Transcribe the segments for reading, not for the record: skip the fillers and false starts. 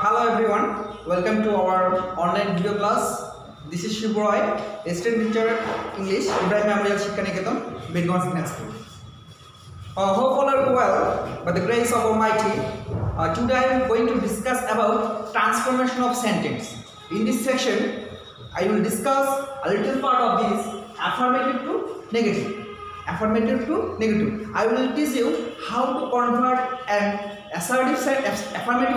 Hello everyone, welcome to our online video class. This is Shibu, Assistant Teacher English, Ibrahim Shiksha Niketan, Bedgon School. Hope all are well by the grace of Almighty. Today I am going to discuss about transformation of sentence. In this section, I will discuss a little part of this affirmative to negative. Affirmative to negative. I will teach you how to convert an affirmative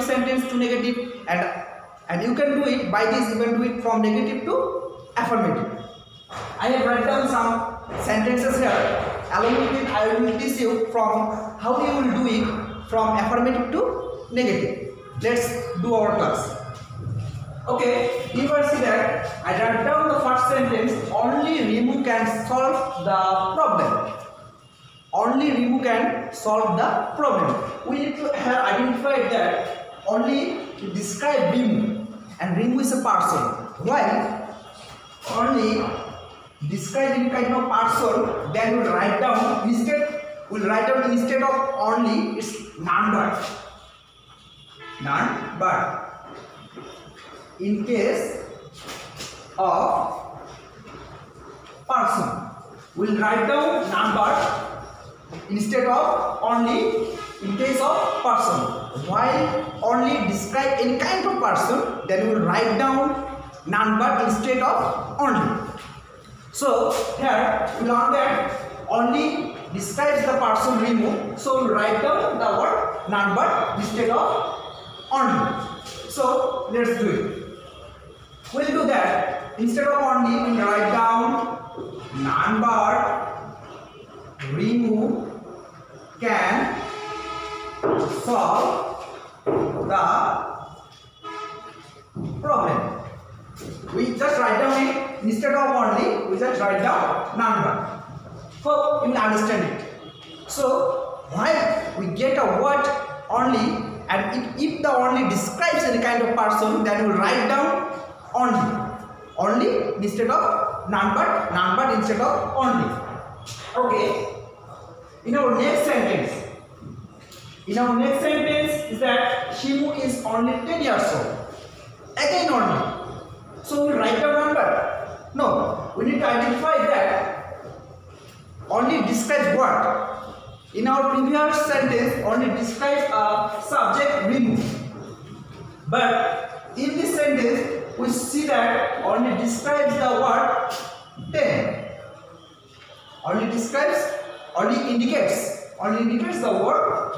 sentence to negative, and you can do it by this. You can do it from negative to affirmative. I have written down some sentences here. Along with it, I will teach you from how you will do it from affirmative to negative. Let's do our class. Okay, you can see that I write down the first sentence. Only Shibu can solve the problem. Only Shibu can solve the problem. We need to have identified that only to describe Shibu, and Shibu is a person. While only describe any kind of person, then we'll write down instead of only, it's none but. In case of person, we'll write down none but instead of only in case of person. While only describe any kind of person, then we'll write down none but instead of only. So here we learn that only describes the person Shibu, so we'll write down the word none but instead of only. So let's do it. We'll do that. Instead of only, we'll write down none but Shibu can solve the problem. We just write down it. Instead of only, we just write down none but. So you will understand it. So while we get a word only, and if the only describes any kind of person, then we will write down only instead of none but instead of only. Okay. In our next sentence is that Shibu is only 10 years old. Again only. So we write down number. No, we need to identify that only describes what. In our previous sentence, only describes a subject Shibu. But in this sentence, we see that only describes the word 10. Only indicates the word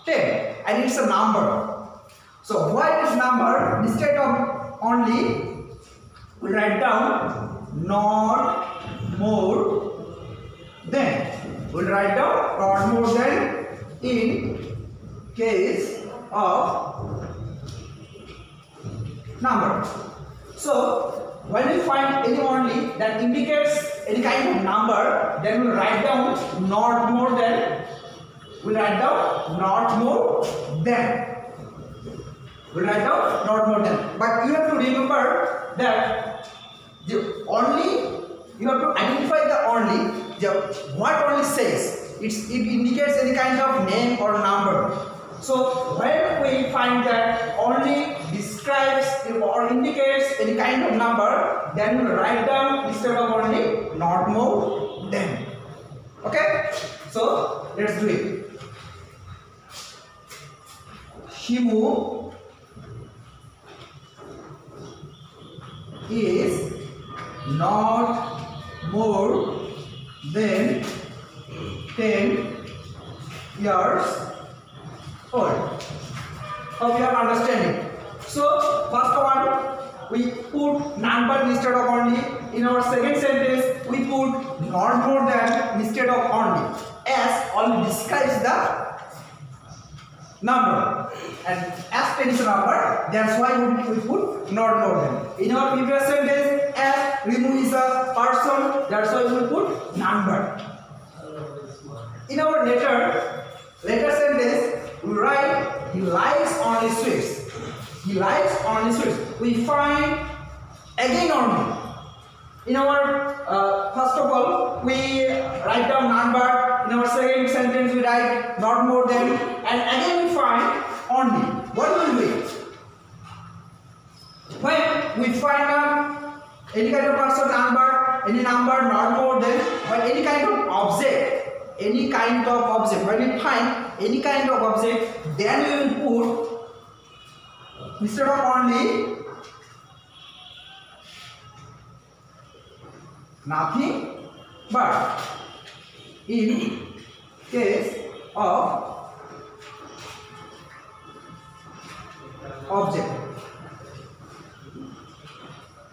10, and it's a number. So what is number? Instead of only, we write down not more than. We'll write down not more than in case of number. So when we find any only that indicates any kind of number, then we'll write down not more than. We'll write down not more than. We'll write down not more than. But you have to remember that the only, you have to identify the only. What only says, it indicates any kind of name or number. So when we find that only describes or indicates any kind of number, then we will write down instead of only not more than. Okay? So let's do it. Shibu is not more than 10 years old. Hope you are understanding. So first one, we put none but instead of only. In our second sentence, we put not more than instead of only, as only describes the number, and as 10 is a number, that's why we put not more than. In our previous sentence, as Shibu is a person, that's why we put number. In our later sentence, we write he likes only sweets. He likes only sweets. We find again only. In our first of all, we write down number. In our second sentence, we write not more than, and again we find only. What will we do? we find any kind of person number, any number not more than, or any kind of object, any kind of object. When we find any kind of object, then we will put, instead of only, nothing but, in case of object.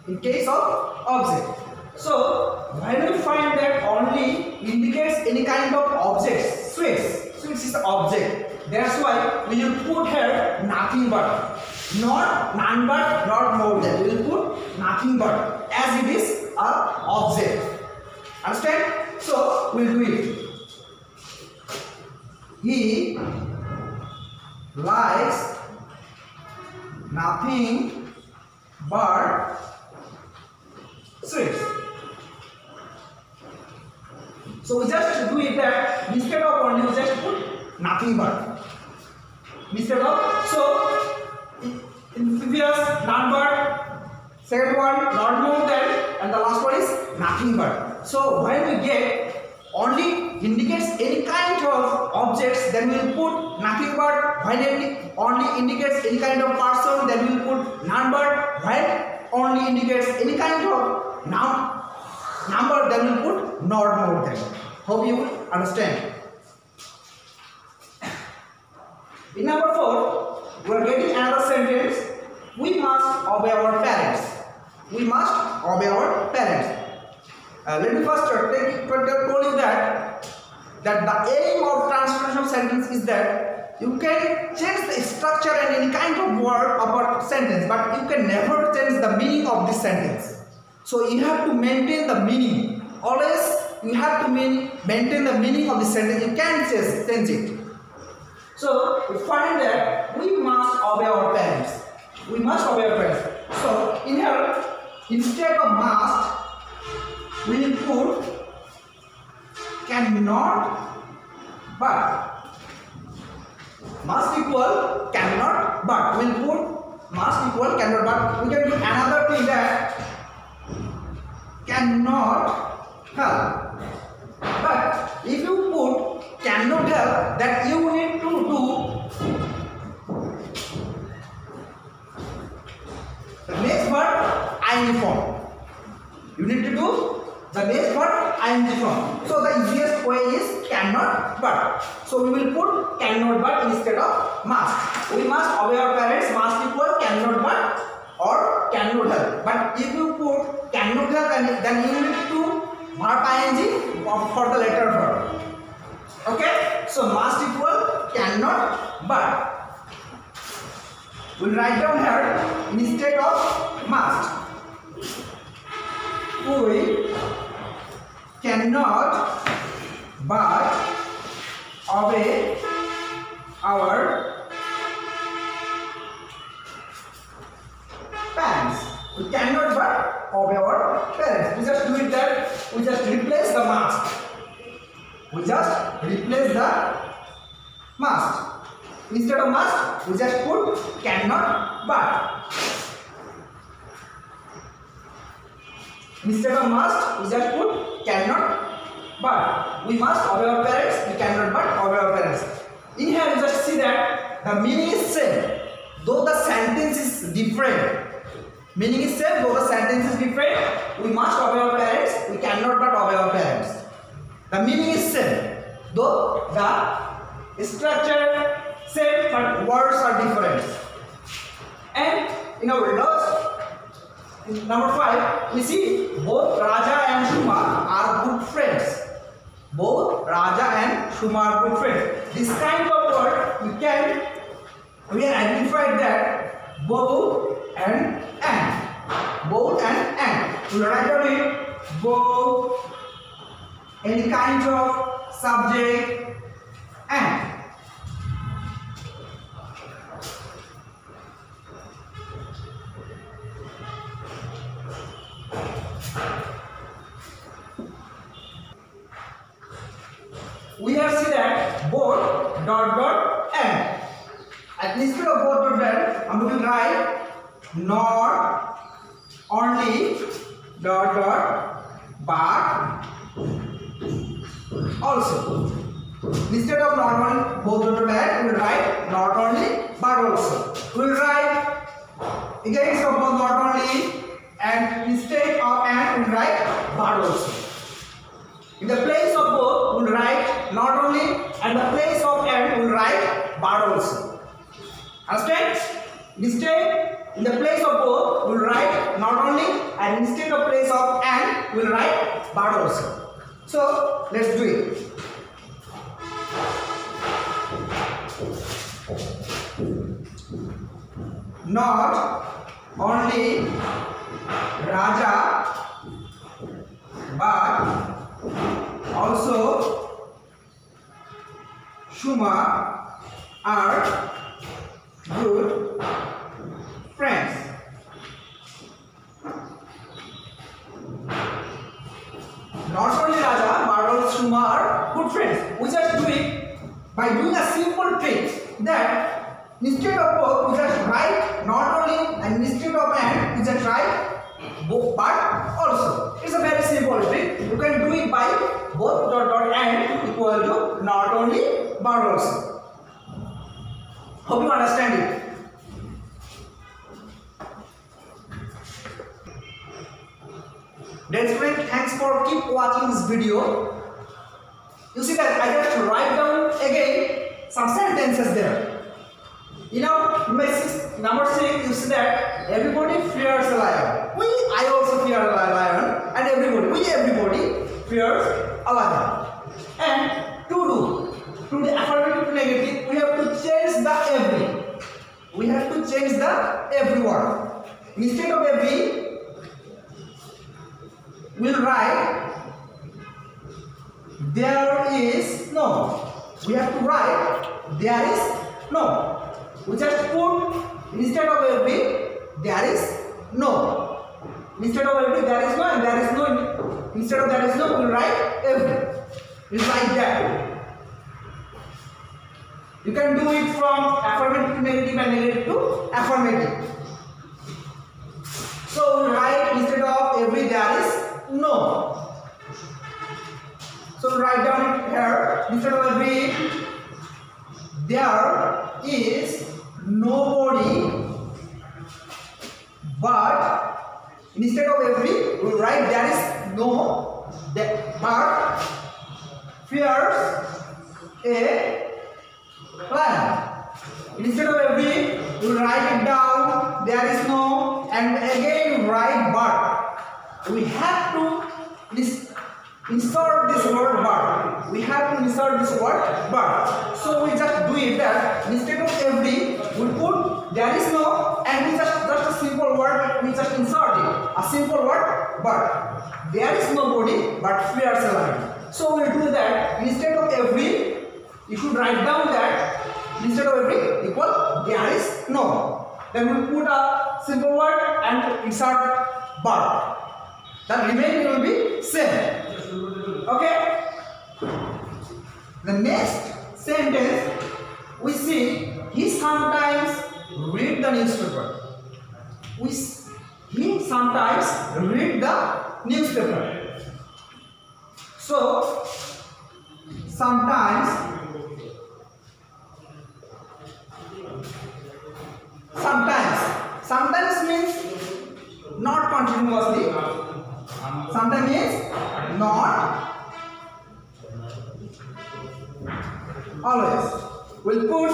In case of object. So when we find that only indicates any kind of object, Swiss is the object. That's why we will put here nothing but, not none but, not more than. We will put nothing but, as it is a object. Understand? So we will do it. He likes nothing but sweets. So we just do it that instead of only, we just put nothing but. Instead of, so in previous none but, second one not more than, and the last one is nothing but. So when we get only indicates any kind of objects, then we will put nothing but. When it only indicates any kind of person, then we will put none but. When only indicates any kind of number, then we will put not more than. Hope you understand. In number 4, we are getting another sentence. We must obey our parents. We must obey our parents. Let me first tell you that the aim of transformation of sentence is that you can change the structure and any kind of word about sentence, but you can never change the meaning of this sentence. So you have to maintain the meaning. Always you have to maintain the meaning of the sentence. You can't change it. So we find that we must obey our parents. We must obey our parents. So in here, instead of must, we will put cannot but. Must equal cannot but. We will put must equal cannot but. We can do another thing that cannot help. But if you put cannot help, that you need to do the next word ing form. You need to do the next word ing form. So the easiest way is cannot but. So we will put cannot but instead of must. We must obey our parents. Must equal cannot but or cannot help. But if you put cannot help, then you need to verb ing for the later verb. Okay? So must equal cannot but. We'll write down here instead of must. We cannot but obey our parents. We cannot but obey our parents. We just do it that we just replace the must. We just replace the must. Instead of must, we just put cannot but. Instead of must, we just put cannot but. We must obey our parents, we cannot but obey our parents. In here you just see that the meaning is same, though the sentence is different. Meaning is same, though the sentence is different. We must obey our parents, we cannot but obey our parents. The meaning is same, though the structure same, but words are different. And in our last, number 5, we see both Raja and Shuma are good friends. Both Raja and Shuma are good friends. This kind of word we can identify that both and. Both and. We write down it both, any kind of subject and. We have seen that both and instead of both dot and I'm going to write nor only dot dot but also. Instead of not only both dot dot and we will write not only but also. We will write against of both not only and instead of and we will write but also. In the place of both we will write not only and the place of and we will write but also. Understand? Instead, in the place of both we will write not only and instead of place of and we will write but also. So let's do it. Not only Raja but also Shuma are good friends. Not only Raja but also Shuma are good friends. We just do it by doing a simple trick that instead of both we just write not only and instead of and we just write both but also. It's a very simple trick. You can do it by both dot dot and equal to not only but also. Hope you understand it. Dear students, thanks for keep watching this video. You see that I just write down again some sentences there. You know, in my number 6, you see that everybody fears a lion. I also fear a lion, and everybody fears a lion. And to the affirmative to negative, we have to change the every. We have to change the everyone. Instead of every, we'll write there is no. We have to write there is no. We just put instead of every there is no. Instead of every there is no and there is no. Instead of there is no we will write every. It's like that. You can do it from affirmative to negative and negative to affirmative. So we write instead of every there is no. So we write down it here instead of every there is nobody but instead of every we write there is no but fears a lion. Instead of every we write it down there is no and again write but. We have to insert this word but. We have to insert this word but. So we just do it that instead of every we put there is no and we just a simple word we just insert it. A simple word but. There is nobody but fears a lion. So we will do that instead of every you should write down that instead of every equal there is no. Then we will put a simple word and insert but. The remaining will be same. Okay? The next sentence we see he sometimes read the newspaper. He sometimes read the newspaper. So sometimes means not continuously. Sometimes means not always. We'll put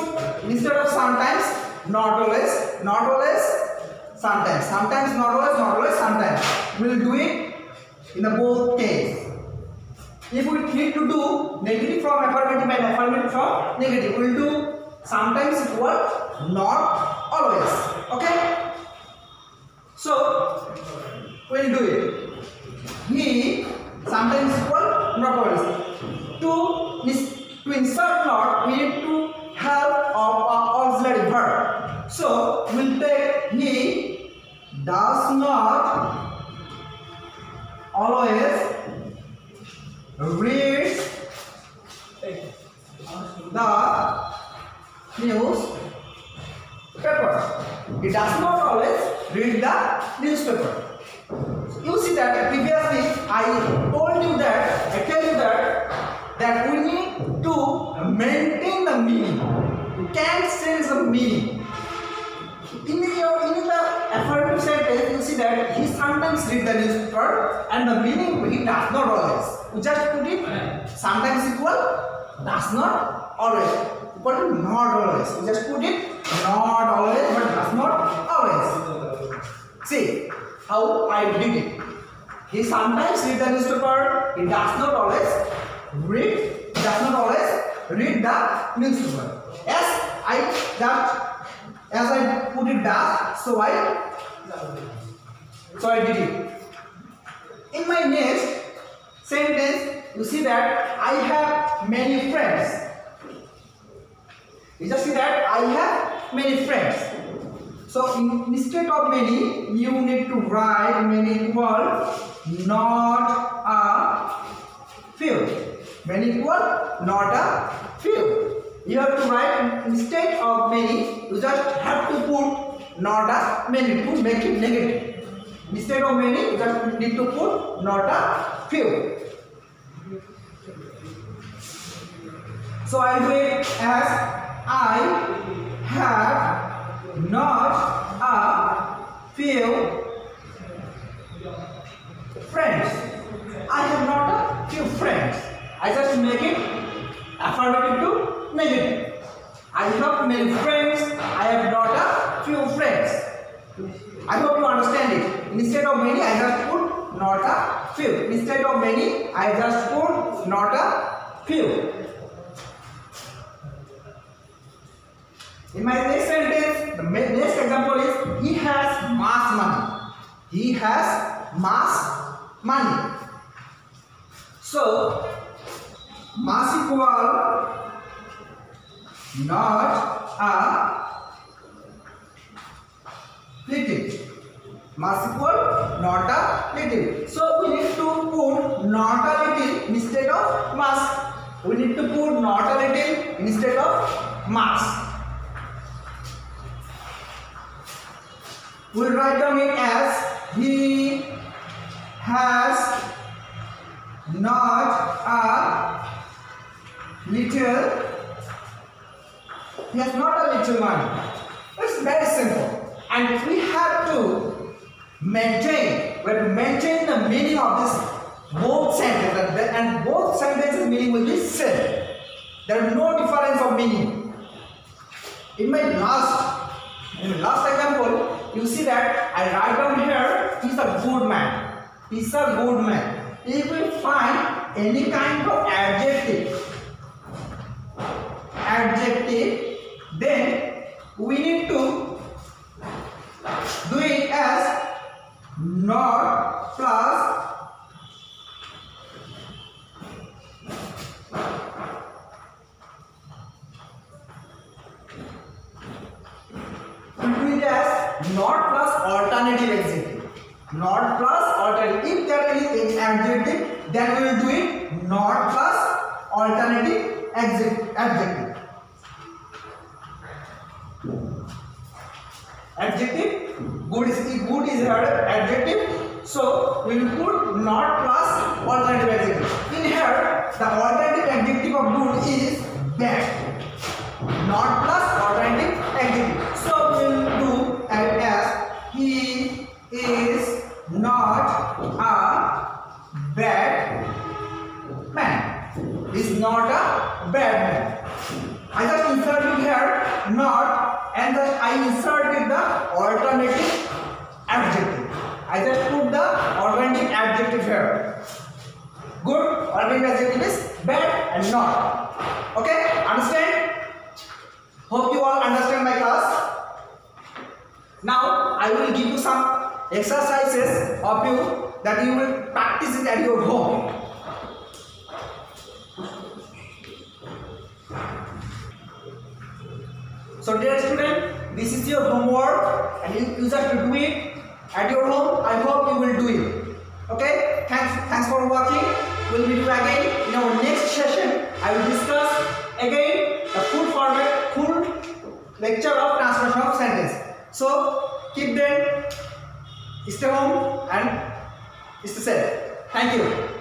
instead of sometimes not always, sometimes. Sometimes not always, sometimes. We'll do it in the both case. If we need to do negative from affirmative and affirmative from negative, we'll do sometimes equal not always. Okay? So we'll do it. He sometimes equal not always. To insert not, we need to have auxiliary verb. So we'll take he does not always read the newspaper. He does not always read the newspaper. You see that previously I told you that, I tell you that we need to maintain the meaning. You can't change the meaning. In the affirmative sentence, you see that he sometimes read the newspaper and the meaning he does not always. You just put it sometimes equal, does not always. Equal to not always. You just put it not always but does not always. See how I did it. He sometimes read the newspaper. He does not always read. Does not always read the newspaper. As I put it does, so I did it. In my next sentence, you see that I have many friends. You just see that I have many friends. So instead of many, you need to write many equal not a few. Many equal not a few. You have to write instead of many, you just have to put not a many to make it negative. Instead of many, you just need to put not a few. So I do it as I have not a few friends. I have not a few friends. I just make it affirmative to negative. I have many friends. I have not a few friends. I hope you understand it. Instead of many, I just put not a few. Instead of many, I just put not a few. In my next sentence, the next example is he has mass money. He has mass money. So mass equal not a little. Mass equal not a little. So we need to put not a little instead of mass. We need to put not a little instead of mass. We'll write down it as he has not a little. He has not a little money. It's very simple, and we have to maintain. We have to maintain the meaning of this both sentences, and both sentences meaning will be same. There is no difference of meaning. In my last example, you see that I write down here, he's a good man. He's a good man. If we find any kind of adjective, then we need to do it as not plus not plus alternative adjective. Not plus alternative. If there is an adjective, then we will do it not plus alternative adjective. Adjective, good is here adjective. So we will put not plus alternative adjective. In here, the alternative adjective of good is bad. Not plus alternative adjective. So we will do as he is not a bad man. He is not a bad man. I just inserted here not, and then I inserted the alternative adjective. I just put the alternative adjective here. Good alternative adjective is bad and not. Okay, understand? Hope you all understand my class. Now I will give you some exercises of you that you will practice it at your home. So dear student, this is your homework and you just do it at your home. I hope you will do it. Okay? Thanks for watching. We'll meet you again in our next session. I will discuss again the full lecture of transformation of sentence. So keep them Stay home and stay safe. Thank you.